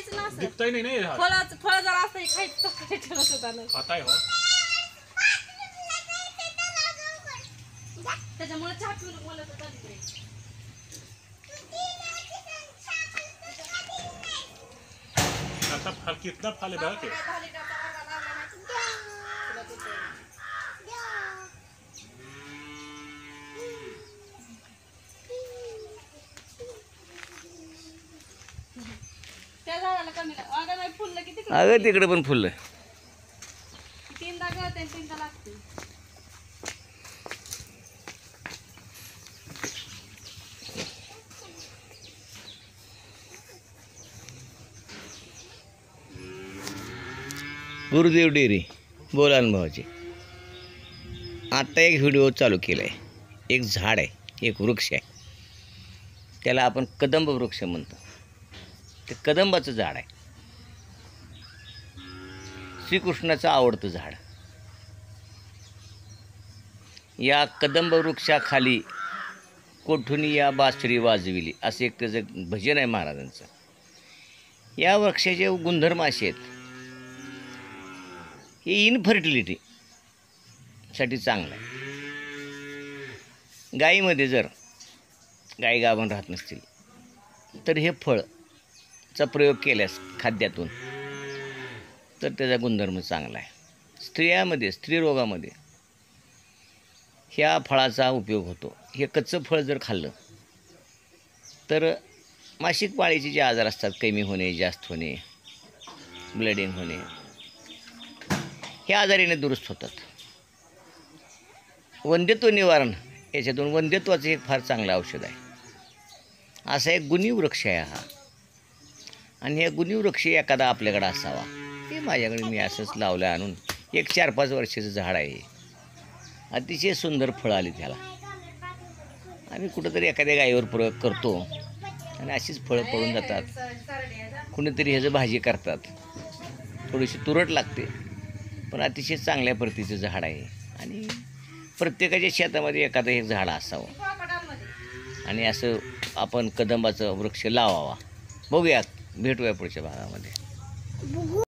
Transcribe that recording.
खायचं ना असं दिपताही नाही नाही फळ जरा असं खायचं ठरत होता ना खाताय हो त्याच्यामुळे चहा पिऊन बोलत होता तिकडे आता फल कितना फल है बघा त्या झाडाला कमी अगं नाही फुललं किती अगं तिकडे पण फुललं तीनदा गळते तीनदा लागते गुरुदेव डेअरी बोला अनुभवाची आता एक व्हिडिओ चालू केला आहे एक झाड आहे एक वृक्ष आहे त्याला आपण कदंब वृक्ष म्हणतो ते कदंबाचं झाड आहे श्रीकृष्णाचं आवडतं झाड या कदंब वृक्षाखाली कोठुनी या बासरी वाजविली असं एक त्याचं भजन आहे महाराजांचं या वृक्षाचे गुणधर्म असे आहेत हे इनफर्टिलिटीसाठी चांगलं आहे गाईमध्ये जर गाई गाभण राहत नसतील तर हे फळचा प्रयोग केल्यास खाद्यातून तर त्याचा गुणधर्म चांगला आहे स्त्रियामध्ये स्त्रीरोगामध्ये ह्या फळाचा उपयोग होतो हे कच्चं फळ जर खाल्लं तर मासिक पाळीचे जे आजार असतात कमी होणे जास्त होणे ब्लडिंग होणे हे आजारीने दुरुस्त होतात वंध्यत्व निवारण याच्यातून वंध्यत्वाचं एक फार चांगलं औषध आहे असा एक गुणी वृक्ष आहे हा आणि हे गुणी वृक्ष एखादा आपल्याकडे असावा हे माझ्याकडे मी असंच लावलं आणून एक 4-5 वर्षाचं झाड आहे अतिशय सुंदर फळं आली त्याला आम्ही कुठंतरी एखाद्या गाईवर प्रयोग करतो आणि अशीच फळं पडून जातात कुणीतरी ह्याचं भाजी करतात थोडीशी तुरट लागते पण अतिशय चांगल्या प्रतीचं झाड आहे आणि प्रत्येकाच्या शेतामध्ये एखादं एक झाड असावं आणि असं आपण कदंबाचं वृक्ष लावावा बघूया भेटूया पुढच्या भागामध्ये